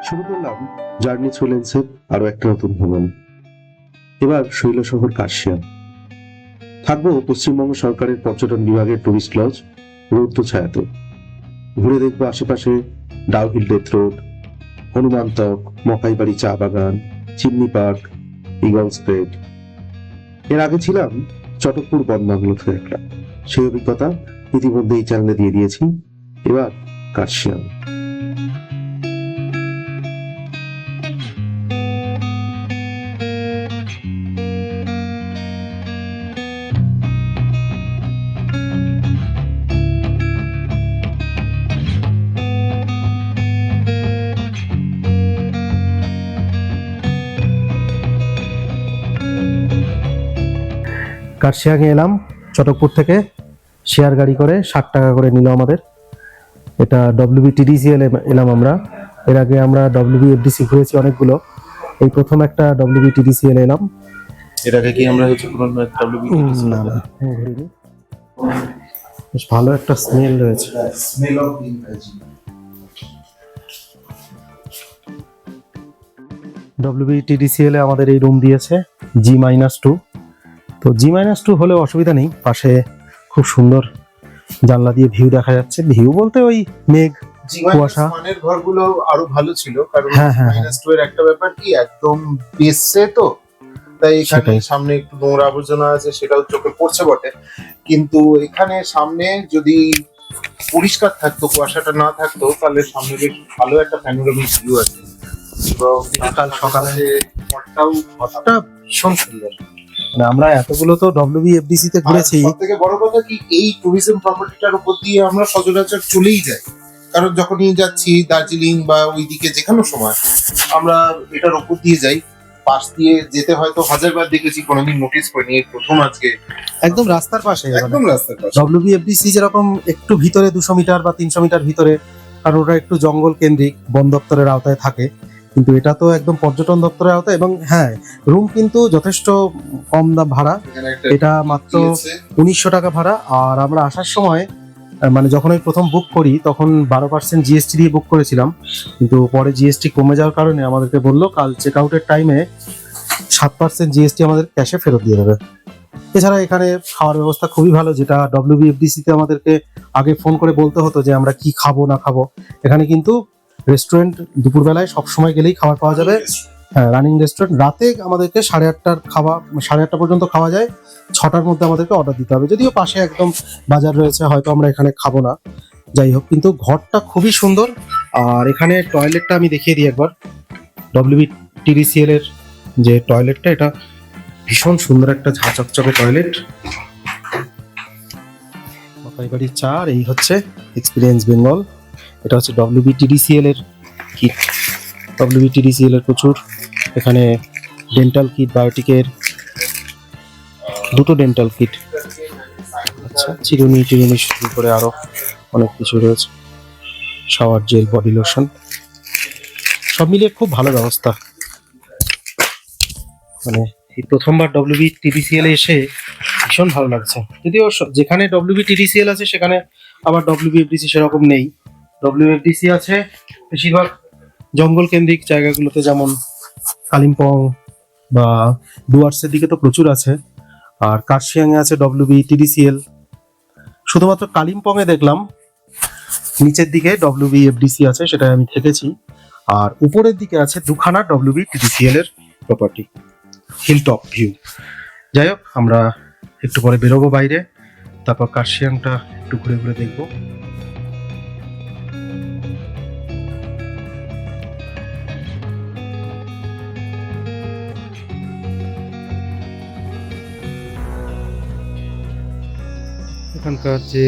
শুরু করলাম journey through লেন্সের আরো একটা নতুন ভ্রমণ। এবার শৈল শহর কার্শিয়াং। থাকবো পশ্চিমবঙ্গ সরকারের পর্যটন বিভাগের টুরিস্ট লজ রৌদ্র ছায়াতে। ঘুরে দেখবো আশেপাশে ডাউহিল ডেথ রোড, হনুমান তক, মকাইবাড়ি চা বাগান, চিমনি পার্ক, ইগলস গ্রেট। এর আগে ছিলাম চটকপুর বনবাংলো একটা, সেই অভিজ্ঞতা ইতিমধ্যে এই চ্যানেলে দিয়ে দিয়েছি। এবার কার্শিয়াং। কার্শিয়াংয়ে এলাম চটকপুর থেকে। শেয়ার গাড়ি করে 60 টাকা করে নিল আমাদের। এটা WBTDCL এলাম আমরা। এর আগে আমরা WBFDC ঘুরেছি অনেকগুলো, এই প্রথম একটা WBTDCL এলাম। এর আগে কি আমরা হচ্ছে পুরনো WBTDC না না ঘুরিনি। বেশ ভালো একটা স্মেল রয়েছে। স্মেল অফ গ্রিন ভাজি। WBTDCL এ আমাদের এই রুম দিয়েছে G-2। তো G-2 হলেও অসুবিধা নেই, পাশে খুব সুন্দর জানলা দিয়ে ভিউ দেখা যাচ্ছে। ভিউ বলতে ওই মেঘ, কুয়াশা। মানের ঘরগুলো আরো ভালো ছিল, কারণ হ্যাঁ, হ্যাঁ, -2 এর একটা ব্যাপার কি একদম বেসে তো, তাই এখানে সেটাই। সামনে একটু নোংরা আবর্জনা আছে, সেটাও চোখে পড়ছে বটে। কিন্তু এখানে সামনে যদি পরিষ্কার থাকতো, কুয়াশাটা না থাকতো, তাহলে সামনে বেশ ভালো একটা প্যানোরামিক ভিউ আছে। এবং সকাল সকালে ঘরটা ভীষণ সুন্দর। মানে আমরা এতগুলো তো WBFDC তে ঘুরেছি। সব থেকে বড় কথা কি, এই ট্যুরিজম প্রপার্টিটার উপর দিয়ে আমরা সচরাচর চলেই যাই, কারণ যখনই যাচ্ছি দার্জিলিং বা ওইদিকে যে কোনো সময় আমরা এটার উপর দিয়ে যাই। পাশ দিয়ে যেতে হয়তো হাজারবার দেখেছি, কোনোদিন নোটিস করিনি, এই প্রথম আজকে একদম রাস্তার পাশে। একদম রাস্তার পাশে। WBFDC যেরকম একটু ভিতরে 200 মিটার বা 300 মিটার ভিতরে, কারণ ওটা একটু জঙ্গল কেন্দ্রিক, বন দপ্তরের আওতায় থাকে, কিন্তু এটা তো একদম পর্যটন দপ্তরের আওতায়। এবং হ্যাঁ, রুম কিন্তু যথেষ্ট কম দাম ভাড়া। এখানে একটা এটা মাত্র দিয়েছে। 1900 টাকা ভাড়া। আর আমরা আসার সময় মানে যখন আমি প্রথম বুক করি তখন 12% GST দিয়ে বুক করেছিলাম, কিন্তু পরে GST কমে যাওয়ার কারণে আমাদেরকে বললো কাল চেক আউটের টাইমে 7% GST আমাদের ক্যাশে ফেরত দিয়ে দেবে। এছাড়া এখানে খাওয়ার ব্যবস্থা খুবই ভালো, যেটা WBFDC তে আমাদেরকে আগে ফোন করে বলতে হতো যে আমরা কি খাবো না খাবো। এখানে কিন্তু রেস্টুরেন্ট দুপুরবেলায় সবসময় গেলেই খাবার পাওয়া যাবে। হ্যাঁ, রানিং রেস্টুরেন্ট। রাতে আমাদেরকে 8:30টার খাওয়া, 8:30টা পর্যন্ত খাওয়া যায়। 6টার মধ্যে আমাদেরকে অর্ডার দিতে হবে, যদিও পাশে একদম বাজার রয়েছে, হয়তো আমরা এখানে খাবো না। যাই হোক, কিন্তু ঘরটা খুবই সুন্দর। আর এখানে টয়লেটটা আমি দেখিয়ে দিই একবার। WBTDCL এর যে টয়লেটটা, এটা ভীষণ সুন্দর একটা ঝাঁচকচকে টয়লেট। মকাইবাড়ির চা। আর এই হচ্ছে এক্সপিরিয়েন্স বেঙ্গল। এটা হচ্ছে WBTDCL এর কিট। WBTDCL এর প্রচুর এখানে ডেন্টাল কিট, বায়োটিকের দুটো ডেন্টাল কিট। আচ্ছা, চিরুনি টিরুনি শুরু করে আরো অনেক কিছু রয়েছে, শাওয়ার জেল, বডি লোশন, সব মিলিয়ে খুব ভালো ব্যবস্থা। মানে এই প্রথমবার WBTDCL এ এসে ভীষণ ভালো লাগছে। যদিও যেখানে WBTDCL আছে সেখানে আবার WBFDC সেরকম নেই। WBFDC আছে বেশিরভাগ জঙ্গল কেন্দ্রিক জায়গাগুলোতে, যেমন কালিম্পং বা ডুয়ার্সের দিকে তো প্রচুর আছে। আর কার্শিয়াংয়ে আছে WBTDCL। শুধুমাত্র কালিম্পং এ দেখলাম নিচের দিকে WBFDC আছে, সেটা আমি থেকেছি। আর উপরের দিকে আছে দুখানা WBTDCL এর প্রপার্টি, হিলটপ ভিউ। যাই হোক, আমরা একটু পরে বেরোবো বাইরে, তারপর কার্শিয়াংটা একটু ঘুরে ঘুরে দেখবো। এখানকার যে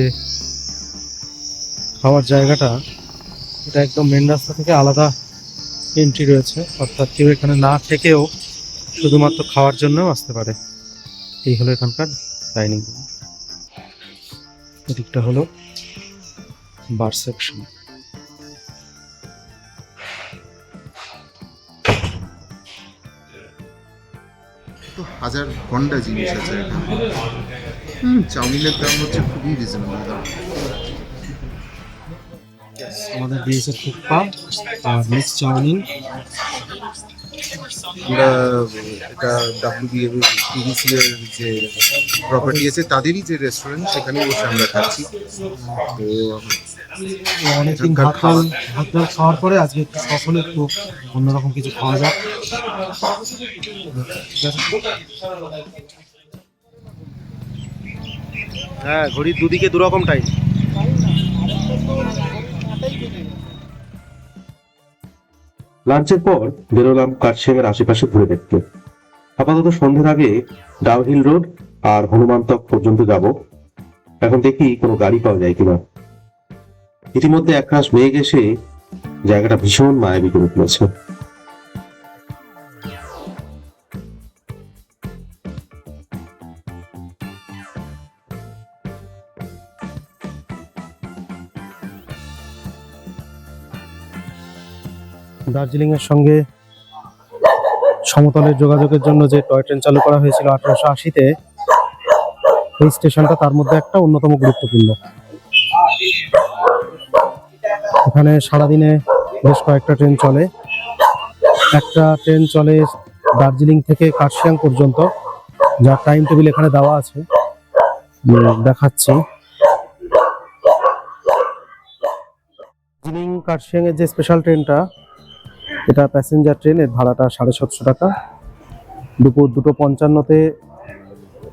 খাওয়ার জায়গাটা, এটা একদম মেন রাস্তা থেকে আলাদা এন্ট্রি রয়েছে, অর্থাৎ কেউ এখানে না থেকেও শুধুমাত্র খাওয়ার জন্যও আসতে পারে। এই হলো এখানকার ডাইনিং রুম। এদিকটা হলো বার সেকশন। হাজার ঘন্টা জিনিস আছে এখানে। চাউমিনের দাম হচ্ছে খুবই রিজনেবল দাম। আমাদের দিয়েছে থুকপা আর মিক্স চাউমিন। আমরা এটা WBTVC এর যে প্রপার্টি আছে তাদেরই যে রেস্টুরেন্ট সেখানে বসে আমরা খাচ্ছি। তো অনেকদিন ভাত ডাল খাওয়ার পরে আজকে একটু সকলে একটু অন্যরকম কিছু খাওয়া যাক। হ্যাঁ, ঘড়ির দুদিকে দুরকম টাইম। লাঞ্চের পর বেরোলাম কার্শিয়াংয়ের আশেপাশে ঘুরে দেখতে। আপাতত সন্ধ্যের আগে ডাউহিল রোড আর হনুমানতক পর্যন্ত যাব। এখন দেখি কোনো গাড়ি পাওয়া যায় কিনা। ইতিমধ্যে একরাশ মেঘ এসে জায়গাটা ভীষণ মায়াবী করে তুলেছে। দার্জিলিং এর সঙ্গে সমতলের যোগাযোগের জন্য যে টয় ট্রেন চালু করা হয়েছিল 1880-তে, এই স্টেশনটা তার মধ্যে একটা অন্যতম গুরুত্বপূর্ণ। এখানে সারাদিনে বেশ কয়েকটা ট্রেন চলে। একটা ট্রেন চলে দার্জিলিং থেকে কার্শিয়াং পর্যন্ত, যার টাইম টেবিল এখানে দেওয়া আছে, দেখাচ্ছি। দার্জিলিং কার্শিয়াং এর যে স্পেশাল ট্রেনটা, এটা প্যাসেঞ্জার ট্রেন। এর ভাড়াটা 750 টাকা। দুপুর 2:55-তে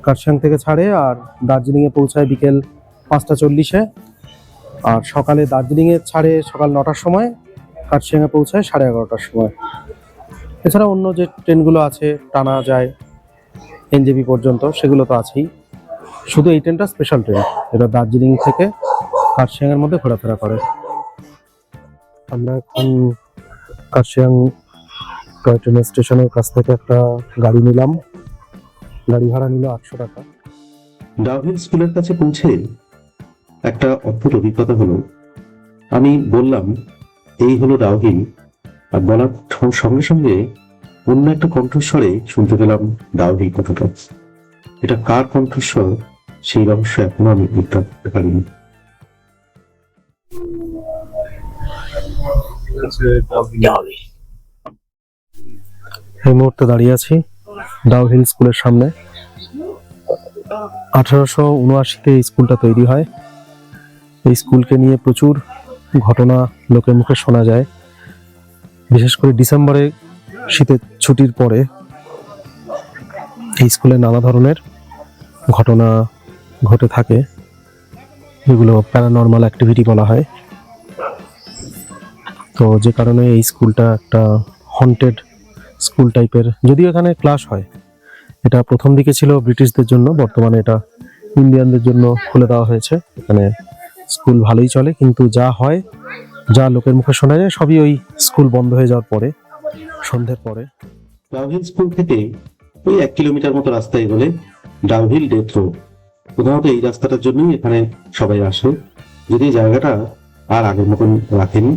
কার্শিয়াং থেকে ছাড়ে আর দার্জিলিংয়ে পৌঁছায় বিকেল 5:40-এ। আর সকালে দার্জিলিংয়ে ছাড়ে সকাল 9টার সময়, কার্শিয়াংয়ে পৌঁছায় 11:30টার সময়। এছাড়া অন্য যে ট্রেনগুলো আছে টানা যায় এনজেপি পর্যন্ত, সেগুলো তো আছেই। শুধু এই ট্রেনটা স্পেশাল ট্রেন, এটা দার্জিলিং থেকে কার্শিয়াংয়ের মধ্যে ঘোরাফেরা করে। আমরা এখন কার্শিয়াং টয় ট্রেন স্টেশনের কাছ থেকে একটা গাড়ি নিলাম। গাড়ি ভাড়া নিল 800 টাকা। ডাউহিল স্কুলের কাছে পৌঁছে একটা অদ্ভুত অভিজ্ঞতা হলো। আমি বললাম এই হলো ডাউহিল, আর বলার সঙ্গে সঙ্গে অন্য একটা কণ্ঠস্বরে শুনতে পেলাম ডাউহিল কথাটা। এটা কার কণ্ঠস্বর সেই রহস্য এখনো আমি উত্তর করতে পারিনি। এই মুহূর্তে দাঁড়িয়ে আছি ডাউহিল স্কুলের সামনে। 1879-তে এই স্কুলটা তৈরি হয়। এই স্কুলকে নিয়ে প্রচুর ঘটনা লোকের মুখে শোনা যায়। বিশেষ করে ডিসেম্বরে শীতের ছুটির পরে এই স্কুলে নানা ধরনের ঘটনা ঘটে থাকে, যেগুলো প্যারানর্মাল অ্যাক্টিভিটি বলা হয়। তো যে কারণে এই স্কুলটা একটা হন্টেড স্কুল টাইপের। যদিও এখানে ক্লাস হয়, এটা প্রথম দিকে ছিল ব্রিটিশদের জন্য, বর্তমানে এটা ইন্ডিয়ানদের জন্য খুলে দেওয়া হয়েছে। এখানে স্কুল ভালোই চলে, কিন্তু যা হয়, যা লোকের মুখে শোনা যায়, সবই ওই স্কুল বন্ধ হয়ে যাওয়ার পরে, সন্ধ্যের পরে। ডাউহিল স্কুল থেকে ওই 1 কিলোমিটার মতো রাস্তা এগোলে ডাউহিল ডেথ রোড। প্রধানত এই রাস্তাটার জন্যই এখানে সবাই আসে, যদি এই জায়গাটা আর আগের মতন রাখেনি,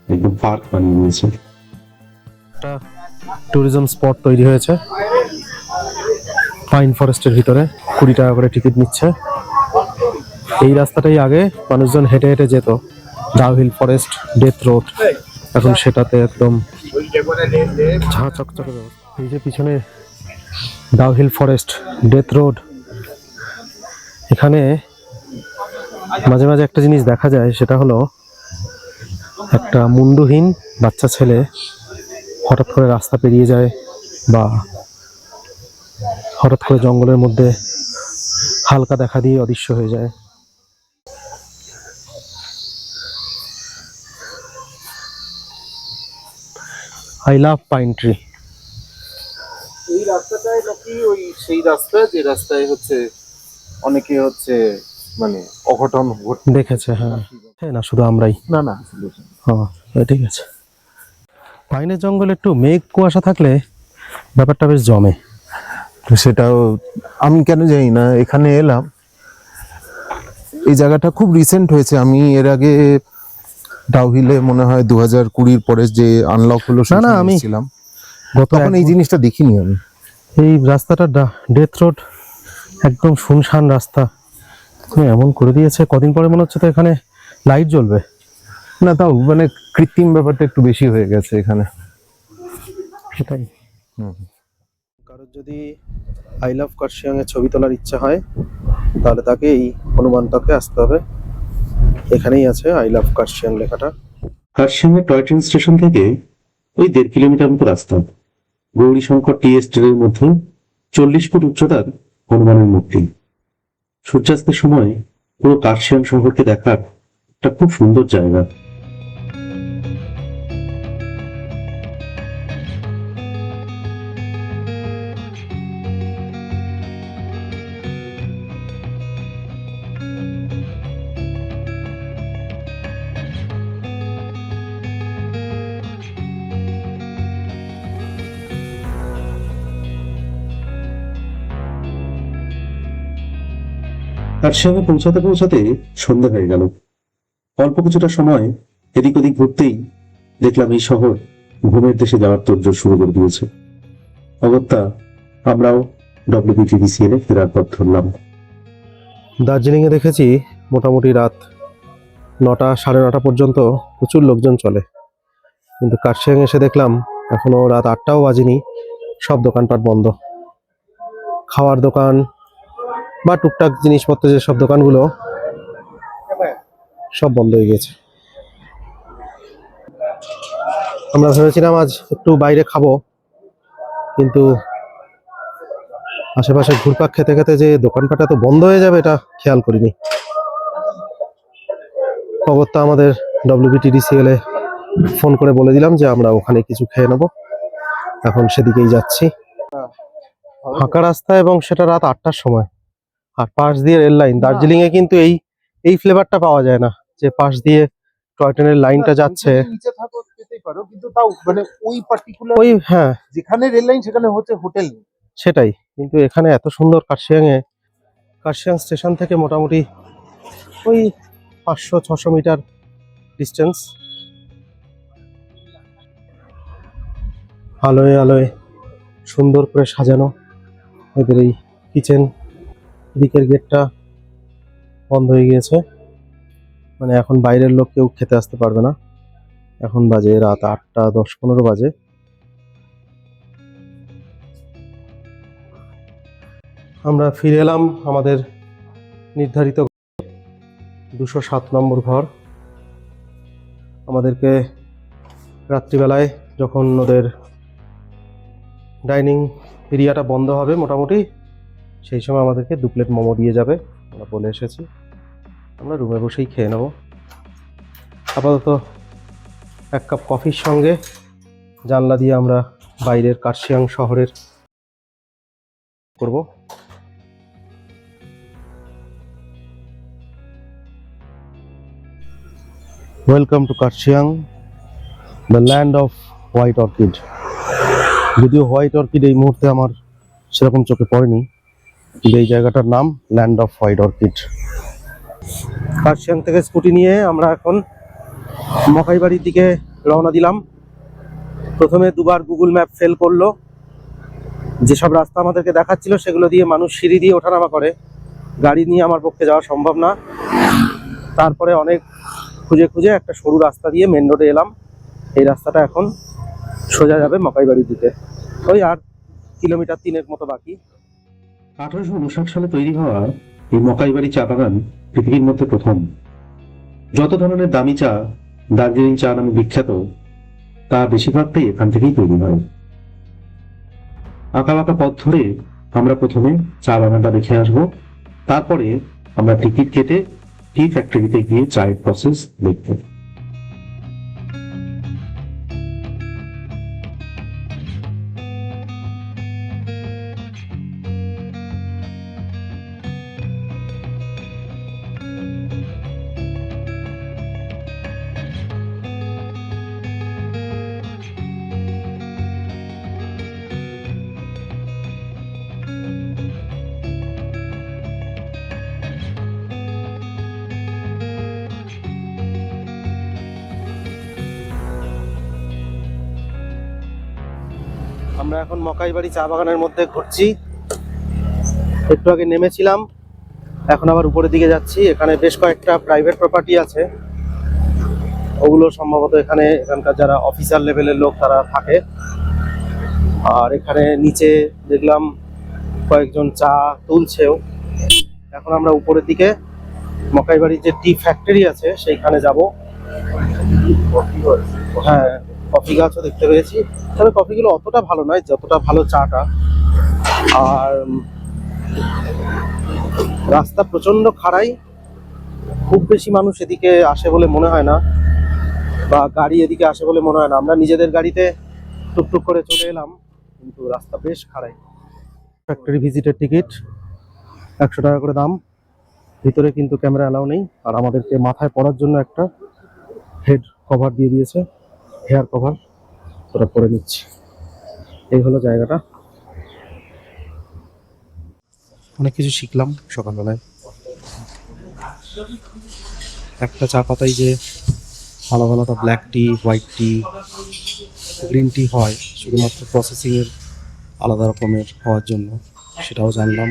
একদম পার্ক বানিয়ে নিয়েছে। একটা ট্যুরিজম স্পট তৈরি হয়েছে পাইন ফরেস্টের ভিতরে। 20 টাকা করে টিকিট নিচ্ছে। এই রাস্তাটাই আগে মানুষজন হেঁটে হেঁটে যেত, ডাউহিল ফরেস্ট ডেথ রোড। এখন সেটাতে একদম ঝাঁ চকচকে ব্যবস্থা। এই যে পিছনে ডাউহিল ফরেস্ট ডেথ রোড, এখানে মাঝে মাঝে একটা জিনিস দেখা যায়, সেটা হলো একটা মুন্ডুহীন বাচ্চা ছেলে হঠাৎ করে রাস্তা পেরিয়ে যায়, বা হঠাৎ করে জঙ্গলের মধ্যে হালকা দেখা দিয়ে অদৃশ্য হয়ে যায়। I love pine tree. এই রাস্তাটাই নাকি ওই সেই রাস্তা যে রাস্তায় হচ্ছে অনেকে হচ্ছে মানে অঘটন দেখেছে। হ্যাঁ হ্যাঁ, না শুধু আমরাই না না হ্যাঁ, ঠিক আছে। পাইনের জঙ্গলে একটু মেঘ কুয়াশা থাকলে ব্যাপারটা বেশ জমে। তো সেটাও আমি কেন জানি না, এখানে এলাম, এই জায়গাটা খুব রিসেন্ট হয়েছে। আমি এর আগে ডাউহিলে মনে হয় 2020-র পরে যে আনলক হলো, না আমি ছিলাম তখন এই জিনিসটা দেখিনি আমি। এই রাস্তাটা ডেথ রোড, একদম শুনশান রাস্তা এমন করে দিয়েছে। কদিন পরে মনে হচ্ছে তো এখানে লাইট জ্বলবে। না তাও মানে কৃত্রিম ব্যাপারটা একটু বেশি হয়ে গেছে এখানে, সেটাই। কারোর যদি আই লাভ কার্শিয়াং এর ছবি তোলার ইচ্ছা হয় তাহলে তাকে এই হনুমান তকে আসতে হবে। এখানেই আছে আই লাভ কার্শিয়াং লেখাটা। কার্শিয়াংয়ের টয় ট্রেন স্টেশন থেকে ওই 1.5 কিলোমিটার মতো রাস্তা। গৌরীশঙ্কর টি এস্টেটের মধ্যে 40 ফুট উচ্চতার হনুমানের মূর্তি। সূর্যাস্তের সময় পুরো কার্শিয়াং শহরকে দেখার একটা খুব সুন্দর জায়গা। কার্শিয়াংয়ে পৌঁছাতে পৌঁছাতে সন্ধ্যা হয়ে গেল। অল্প কিছুটা সময় এদিক ওদিক ঘুরতেই দেখলাম এই শহর ঘুমের দেশে যাওয়ার তোড়জোড় শুরু করে দিয়েছে। অগত্যা আমরাও WBTDCL এ ফেরার পথ ধরলাম। দার্জিলিং এ দেখেছি মোটামুটি রাত 9টা সাড়ে 9টা পর্যন্ত প্রচুর লোকজন চলে, কিন্তু কার্শিয়াং এসে দেখলাম এখনো রাত 8টাও বাজেনি, সব দোকানপাট বন্ধ। খাওয়ার দোকান বা টুকটাক জিনিসপত্র যে সব দোকানগুলো সব বন্ধ হয়ে গেছে। আমরা ভেবেছিলাম আজ একটু বাইরে খাবো, কিন্তু আশেপাশে ঘুরপাক খেতে খেতে যে দোকানপাট এত বন্ধ হয়ে যাবে এটা খেয়াল করিনি। অগত্যা আমাদের WBTDCL এ ফোন করে বলে দিলাম যে আমরা ওখানে কিছু খেয়ে নেবো, এখন সেদিকেই যাচ্ছি। ফাঁকা রাস্তা এবং সেটা রাত 8টার সময়, আর পাশ দিয়ে রেল লাইন। দার্জিলিং এ কিন্তু এই ফ্লেভারটা পাওয়া যায় না যে পাশ দিয়ে টয় ট্রেনের লাইনটা যাচ্ছে। নিচে থাকো পেতেই পারো, কিন্তু তাও মানে ওই পার্টিকুলার ওই হ্যাঁ যেখানে রেল লাইন সেখানে হচ্ছে হোটেল নেই। সেটাই, কিন্তু এখানে এত সুন্দর কার্শিয়াং স্টেশন থেকে মোটামুটি ওই 500-600 মিটার ডিস্টেন্স। আলোয় আলোয় সুন্দর করে সাজানো এদের এই কিচেন। দিকের গেটটা বন্ধ হয়ে গিয়েছে, মানে এখন বাইরের লোক কেউ খেতে আসতে পারবে না। এখন বাজে রাত 8টা 10-15 বাজে। আমরা ফিরে এলাম আমাদের নির্ধারিত 207 নম্বর ঘর। আমাদেরকে রাত্রিবেলায় যখন ওদের ডাইনিং এরিয়াটা বন্ধ হবে মোটামুটি, সেই সময় আমাদেরকে 2 প্লেট মোমো দিয়ে যাবে, আমরা বলে এসেছি। আমরা রুমে বসেই খেয়ে নেব। আপাতত 1 কাপ কফির সঙ্গে জানলা দিয়ে আমরা বাইরের কার্শিয়াং শহরের করব। Welcome to Kurseong, the land off white orchid. যদিও হোয়াইট অর্কিড এই মুহূর্তে আমার সেরকম চোখে পড়েনি, কিন্তু এই জায়গাটার নাম land off white orchid. Kurseong থেকে স্কুটি নিয়ে আমরা এখন মকাইবাড়ির দিকে রওনা দিলাম। প্রথমে দুবার গুগল ম্যাপ ফেল করলো। যেসব রাস্তা আমাদেরকে দেখাচ্ছিল সেগুলো দিয়ে মানুষ সিঁড়ি দিয়ে ওঠানামা করে, গাড়ি নিয়ে আমার পক্ষে যাওয়া সম্ভব না। তারপরে অনেক খুঁজে খুঁজে একটা সরু রাস্তা দিয়ে মেন রোডে এলাম। এই রাস্তাটা এখন সোজা যাবে মকাইবাড়ির দিকে, ওই আর 3 কিলোমিটার মতো বাকি। 1859 সালে তৈরি হওয়া এই মকাইবাড়ি চা বাগান পৃথিবীর মধ্যে প্রথম। যত ধরনের দামি চা দার্জিলিং চা নামে বিখ্যাত, তা বেশিরভাগটাই এখান থেকেই তৈরি হয়। আঁকা বাঁকা পথ ধরে আমরা প্রথমে চা বাগানটা দেখে আসবো, তারপরে আমরা টিকিট কেটে টি ফ্যাক্টরিতে গিয়ে চায়ের প্রসেস দেখবো। আমরা এখন মকাইবাড়ি চা বাগানের মধ্যে ঘুরছি। একটু আগে নেমেছিলাম, এখন আবার উপরের দিকে যাচ্ছি। এখানে বেশ কয়েকটা প্রাইভেট প্রপার্টি আছে, ওগুলো সম্ভবত এখানকার যারা অফিসার লেভেলের লোক তারা থাকে। আর এখানে নিচে দেখলাম কয়েকজন চা তুলছেও। এখন আমরা উপরের দিকে মকাইবাড়ির যে টি ফ্যাক্টরি আছে সেইখানে যাব। হ্যাঁ, কফি গাছও দেখতে পেয়েছি, তবে কফিগুলো অতটা ভালো নয় যতটা ভালো চাটা। আর রাস্তা প্রচন্ড খাড়াই, খুব বেশি মানুষ এদিকে আসে বলে মনে হয় না, বা গাড়ি এদিকে আসে বলে মনে হয় না। আমরা নিজেদের গাড়িতে টুকটুক করে চলে এলাম, কিন্তু রাস্তা বেশ খাড়াই। ফ্যাক্টরি ভিজিটের টিকিট 100 টাকা করে দাম। ভিতরে কিন্তু ক্যামেরা অ্যালাউ নেই। আর আমাদেরকে মাথায় পরার জন্য একটা হেড কভার দিয়ে দিয়েছে, হেয়ার কভার, ওটা পরে নিচ্ছি। এই হলো জায়গাটা। অনেক কিছু শিখলাম সকালবেলায়। একটা চা পাতায় যে আলাদা আলাদা ব্ল্যাক টি, হোয়াইট টি, গ্রিন টি হয় শুধুমাত্র প্রসেসিংয়ের আলাদা রকমের হওয়ার জন্য, সেটাও জানলাম।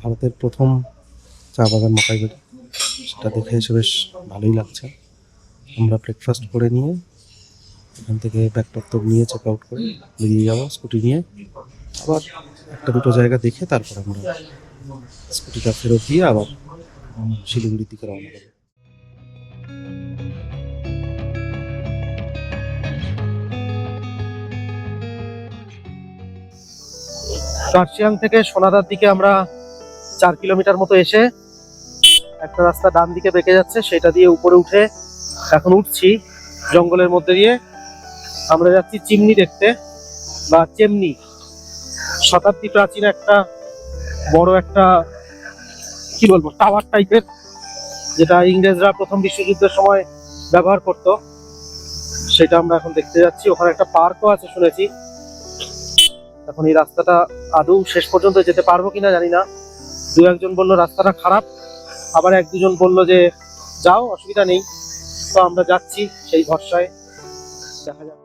ভারতের প্রথম চা বাগান মকাইবাড়ি, সেটা দেখে এসে বেশ ভালোই লাগছে। আমরা ব্রেকফাস্ট করে নিয়ে এখান থেকে ব্যাগপত্র নিয়ে চেক আউট করে বেরিয়ে যাবো স্কুটি নিয়ে। আবার একটা দুটো জায়গা দেখে তারপর আমরা স্কুটিটা ফেরত দিয়ে আবার শিলিগুড়ির দিকে রওনা দেবো। কার্শিয়াং থেকে সোনাদার দিকে আমরা 4 কিলোমিটার মতো এসে একটা রাস্তা ডান দিকে বেঁকে যাচ্ছে, সেটা দিয়ে উপরে উঠে এখন উঠছি জঙ্গলের মধ্যে দিয়ে। আমরা যাচ্ছি চিমনি দেখতে, বা চেমনি। শতাব্দী প্রাচীন একটা বড় একটা কি বলবো টাওয়ার টাইপের, যেটা ইংরেজরা প্রথম বিশ্বযুদ্ধের সময় ব্যবহার করত, সেটা আমরা এখন দেখতে যাচ্ছি। ওখানে একটা পার্কও আছে শুনেছি। এখন এই রাস্তাটা আদৌ শেষ পর্যন্ত যেতে পারবো কিনা জানি না। দু একজন বললো রাস্তাটা খারাপ, আবার এক দুজন বললো যে যাও, অসুবিধা নেই। তো আমরা যাচ্ছি সেই ভরসায়, দেখা যাক।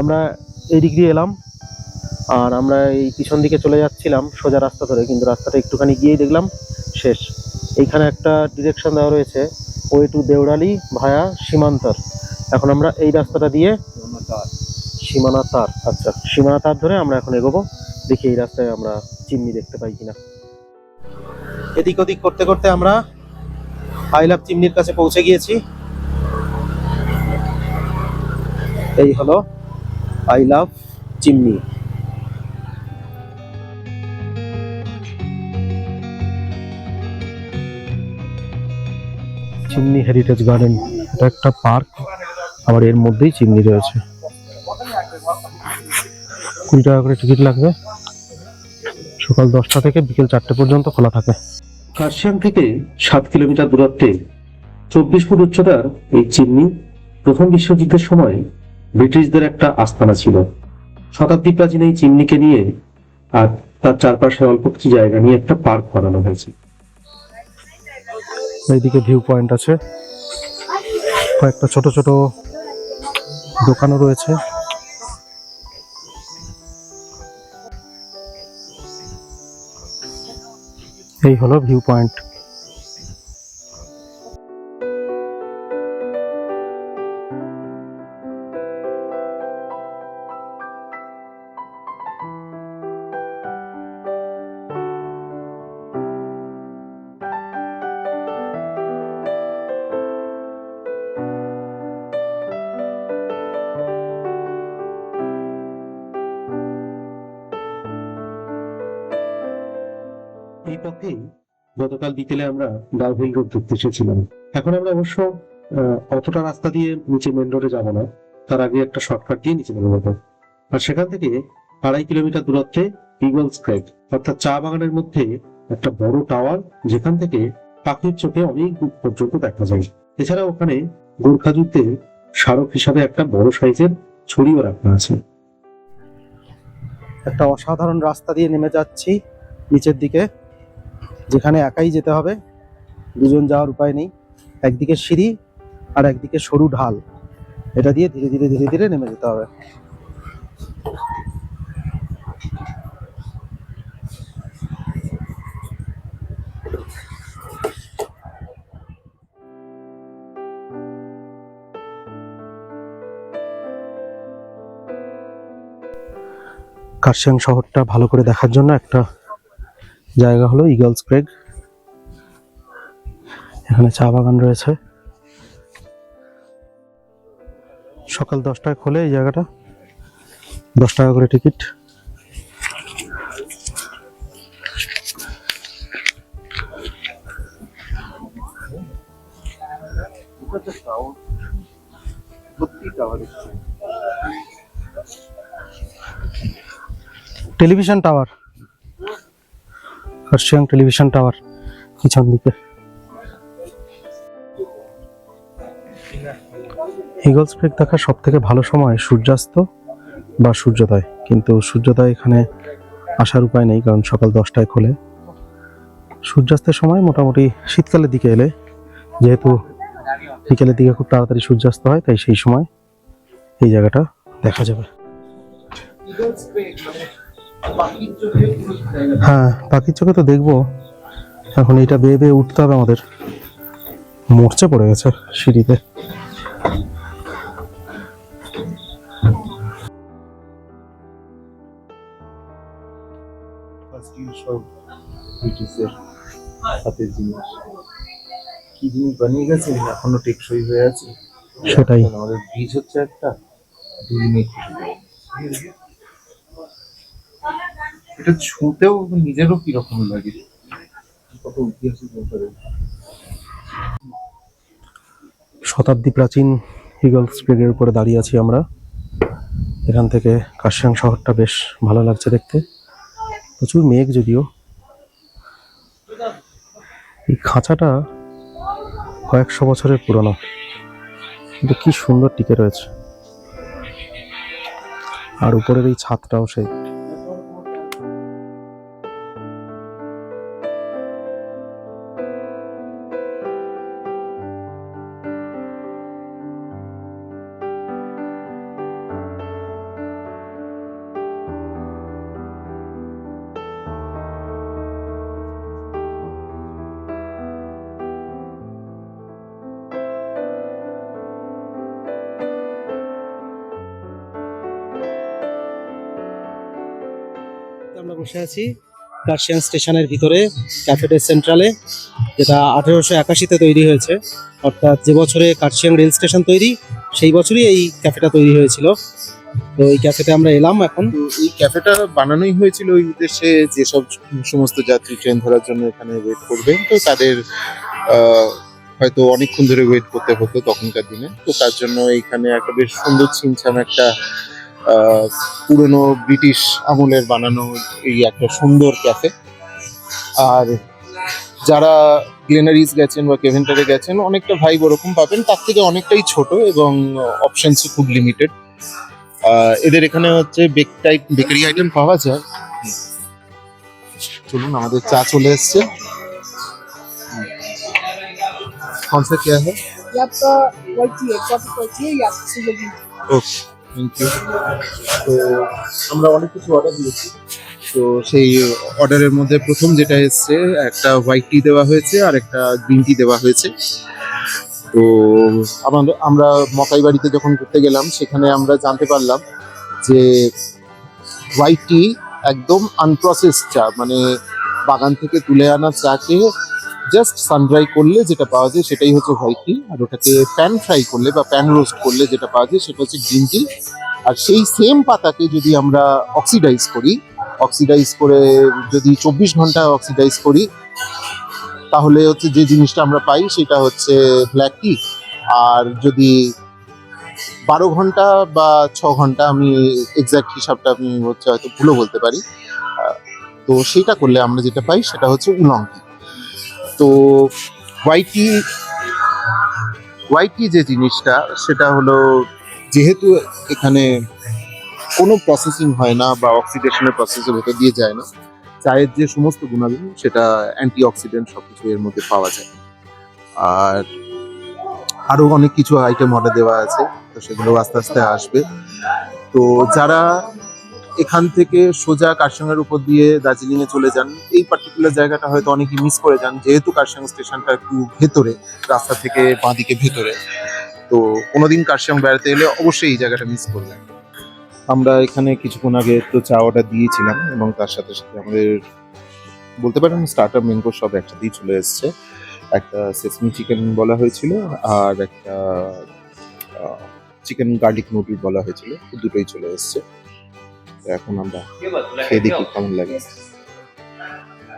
আমরা এই দিক দিয়ে এলাম, আর আমরা এই পিছন দিকে চলে যাচ্ছিলাম সোজা রাস্তা ধরে, কিন্তু রাস্তাটা একটুখানি গিয়েই দেখলাম শেষ। এইখানে একটা ডিরেকশন দেওয়া রয়েছে, ওয়ে টু দেওরালি ভায়া সীমান্তর। এখন আমরা এই রাস্তাটা দিয়ে সীমানা তার, আচ্ছা সীমানা তার ধরে আমরা এখন এগোবো। দেখি এই রাস্তায় আমরা চিমনি দেখতে পাই কিনা। এদিক ওদিক করতে করতে আমরা আই লাভ চিমনির কাছে পৌঁছে গিয়েছি। এই হলো I love chimney. Chimney heritage garden, এটা একটা পার্ক, আবার এর মধ্যেই চিমনি রয়েছে। 20 টাকা করে টিকিট লাগবে। সকাল 10টা থেকে বিকেল 4টে পর্যন্ত খোলা থাকে। কার্শিয়াং থেকে 7 কিলোমিটার দূরত্বে 24 ফুট উচ্চতার এই চিমনি প্রথম বিশ্বযুদ্ধের সময় ব্রিটিশদের একটা আস্তানা ছিল। শতাব্দী প্রাচীন এই চিমনিকে নিয়ে আর তার চারপাশে অল্প কিছু জায়গা নিয়ে একটা পার্ক বানানো হয়েছে। এইদিকে ভিউ পয়েন্ট আছে, কয়েকটা ছোট ছোট দোকানও রয়েছে। এই হলো ভিউ পয়েন্ট। এই পথেই গতকাল বিকেলে আমরা ডাউহিল রোড দেখতে এসেছিলাম। এখন আমরা অবশ্য অতটা রাস্তা দিয়ে নিচে মেন রোডে যাবো না, তার আগে একটা শর্টকাট দিয়ে নিচে নেমে যাবো। আর সেখান থেকে 2.5 কিলোমিটার দূরত্বে ইগলস ক্রেগ, অর্থাৎ চা বাগানের মধ্যে একটা বড় টাওয়ার, যেখান থেকে পাখির চোখে অনেক দূর পর্যন্ত দেখা যায়। এছাড়া ওখানে গোর্খা যুদ্ধের স্মারক হিসাবে একটা বড় সাইজের ছড়িও রাখা আছে। একটা অসাধারণ রাস্তা দিয়ে নেমে যাচ্ছি নিচের দিকে, যেখানে একাই যেতে হবে, দুজন যাওয়ার উপায় নেই। একদিকে সিঁড়ি আর একদিকে সরু ঢাল, এটা দিয়ে ধীরে ধীরে ধীরে ধীরে নেমে যেতে হবে। কার্শিয়াং শহরটা ভালো করে দেখার জন্য একটা জায়গা হলো ইগলস ক্রেগ। এখানে চা বাগান রয়েছে। সকাল 10টায় খোলে এই জায়গাটা, 10 টাকা করে ticket. Television tower, Kurseong television tower পিছন দিকে। ইগলস ক্রেগ দেখার সব থেকে ভালো সময় সূর্যাস্ত বা সূর্যোদয়, কিন্তু সূর্যোদয় এখানে আসার উপায় নেই কারণ সকাল 10টায় খোলে। সূর্যাস্তের সময় মোটামুটি শীতকালের দিকে এলে, যেহেতু বিকেলের দিকে খুব তাড়াতাড়ি সূর্যাস্ত হয়, তাই সেই সময় এই জায়গাটা দেখা যাবে। হ্যাঁ, পাখির চোখে তো দেখবো। এখন এইটা বেয়ে বেয়ে উঠতে হবে আমাদের, মরচে পড়ে গেছে সিঁড়িতে। হাতের জিনিস, কি জিনিস বানিয়ে গেছে এখনো টেকসই হয়ে আছে। সেটাই। আমাদের ব্রিজ হচ্ছে একটা, দুদিনে এটা ছুঁতেও নিজেরও কিরকম লাগে, কত ঐতিহাসিক ব্যাপারে। শতাব্দী প্রাচীন ইগলস ক্রেগের উপরে দাঁড়িয়ে আছি আমরা। এখান থেকে কার্শিয়াং শহরটা বেশ ভালো লাগছে দেখতে, প্রচুর মেঘ যদিও। এই খাঁচাটা কয়েকশো বছরের পুরনো, কিন্তু কি সুন্দর টিকে রয়েছে। আর উপরের এই ছাদটাও সেই। আমরা বসে আছি কার্শিয়াং স্টেশনের ভিতরে, ক্যাফেটে সেন্ট্রালে, যেটা 1881-তে তৈরি হয়েছে। অর্থাৎ যে বছরে কার্শিয়াং রেল স্টেশন তৈরি, সেই বছরই এই ক্যাফেটা তৈরি হয়েছিল। তো এই ক্যাফেতে আমরা এলাম এখন। তো এই ক্যাফেটা বানানোই হয়েছিল ওই উদ্দেশ্যে, যেসব সমস্ত যাত্রী ট্রেন ধরার জন্য এখানে ওয়েট করবেন, তো তাদের হয়তো অনেকক্ষণ ধরে ওয়েট করতে হতো তখনকার দিনে। তো তার জন্য এখানে একটা বেশ সুন্দর ছিমছাম একটা পুরনো ব্রিটিশ আমলের বানানো এই একটা সুন্দর ক্যাফে। আর যারা গ্লেনারিস গেছেন বা কেভেন্টারে গেছেন, অনেকটা ভাইব ওরকম পাবেন, তার থেকে অনেকটাই ছোট এবং অপশনসও খুব লিমিটেড। এদের এখানে হচ্ছে বেকারি আইটেম পাওয়া যায়। চলুন, আমাদের চা চলে এসছে। कौन सा क्या है? ये आपका व्हाइट टी है, कॉफी व्हाइट टी है, ये आपको sugar tea. Okay, thank you. তো আমরা অনেক কিছু অর্ডার দিয়েছি। তো সেই অর্ডারের মধ্যে প্রথম যেটা এসছে, একটা হোয়াইট টি দেওয়া হয়েছে আর একটা গ্রিন টি দেওয়া হয়েছে। তো আমরা মকাই বাড়িতে যখন ঘুরতে গেলাম, সেখানে আমরা জানতে পারলাম যে হোয়াইট টি একদম আনপ্রসেসড চা, মানে বাগান থেকে তুলে আনা চাকে জাস্ট সানড্রাই করলে যেটা পাওয়া যায় সেটাই হচ্ছে হোয়াইট টি। আর ওটাকে প্যান ফ্রাই করলে বা প্যান রোস্ট করলে যেটা পাওয়া যায় সেটা হচ্ছে গ্রিন টি। আর সেই সেম পাতাকে যদি আমরা অক্সিডাইজ করে যদি 24 ঘন্টা অক্সিডাইজ করি, তাহলে হচ্ছে যে জিনিসটা আমরা পাই সেটা হচ্ছে ব্ল্যাক টি। আর যদি 12 ঘন্টা বা 6 ঘন্টা, আমি এক্সাক্ট হিসাবটা আমি হচ্ছে হয়তো ভুলও বলতে পারি, তো সেটা করলে আমরা যেটা পাই সেটা হচ্ছে উলং টি। তো হোয়াইট টি যে জিনিসটা, সেটা হলো যেহেতু এখানে কোনো প্রসেসিং হয় না বা অক্সিডেশনের প্রসেসের ভেতর দিয়ে যায় না, চায়ের যে সমস্ত গুণাগুণ সেটা অ্যান্টি অক্সিডেন্ট সবকিছু এর মধ্যে পাওয়া যায়। আর আরো অনেক কিছু আইটেম অর্ডার দেওয়া আছে, তো সেগুলো আস্তে আস্তে আসবে। তো যারা এখান থেকে সোজা কার্শিয়াংয়ের উপর দিয়ে দার্জিলিং এ চলে যান, এই পার্টিকুলার জায়গাটা হয়তো অনেকে মিস করে যান, যেহেতু কার্শিয়াং স্টেশনটা একটু ভেতরে, রাস্তা থেকে বাঁদিকে ভেতরে। তো কোনোদিন কার্শিয়াং বেড়াতে এলে অবশ্যই এই জায়গাটা মিস করবেন। আমরা এখানে কিছুক্ষণ আগে তো চা অর্ডার দিয়েছিলাম এবং তার সাথে সাথে আমাদের বলতে পারেন স্টার্টার মেন কোর্স সব একসাথেই চলে এসেছে। একটা সেসমি চিকেন বলা হয়েছিল আর একটা চিকেন গার্লিক নুডল বলা হয়েছিল, তো দুটোই চলে এসেছে। তো এখন আমরা খেয়ে দেখি কেমন লাগে।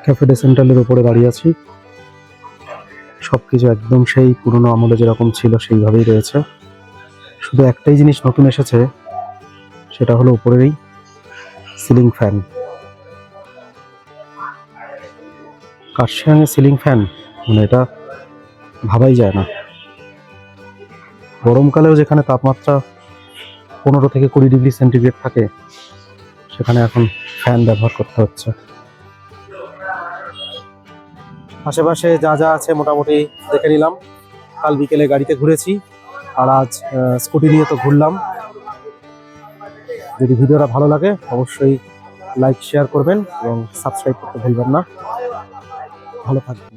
ক্যাফে ডে সেন্ট্রালের উপরে দাঁড়িয়ে আছি। সবকিছু একদম সেই পুরনো আমলে যেরকম ছিল সেইভাবেই রয়েছে, শুধু একটাই জিনিস নতুন এসেছে, সেটা হলো উপরের এই সিলিং ফ্যান। কার্শিয়াংয়ে সিলিং ফ্যান মানে এটা ভাবাই যায় না। গরমকালেও যেখানে তাপমাত্রা 15 থেকে 20 ডিগ্রি সেন্টিগ্রেড থাকে, সেখানে এখন ফ্যান ব্যবহার করতে হচ্ছে। আশেপাশে যা যা আছে মোটামুটি দেখে নিলাম। কাল বিকেলে গাড়িতে ঘুরেছি, আর আজ স্কুটি নিয়ে তো ঘুরলাম। যদি ভিডিওটা ভালো লাগে অবশ্যই লাইক শেয়ার করবেন এবং সাবস্ক্রাইব করতে ভুলবেন না। ভালো থাকবেন।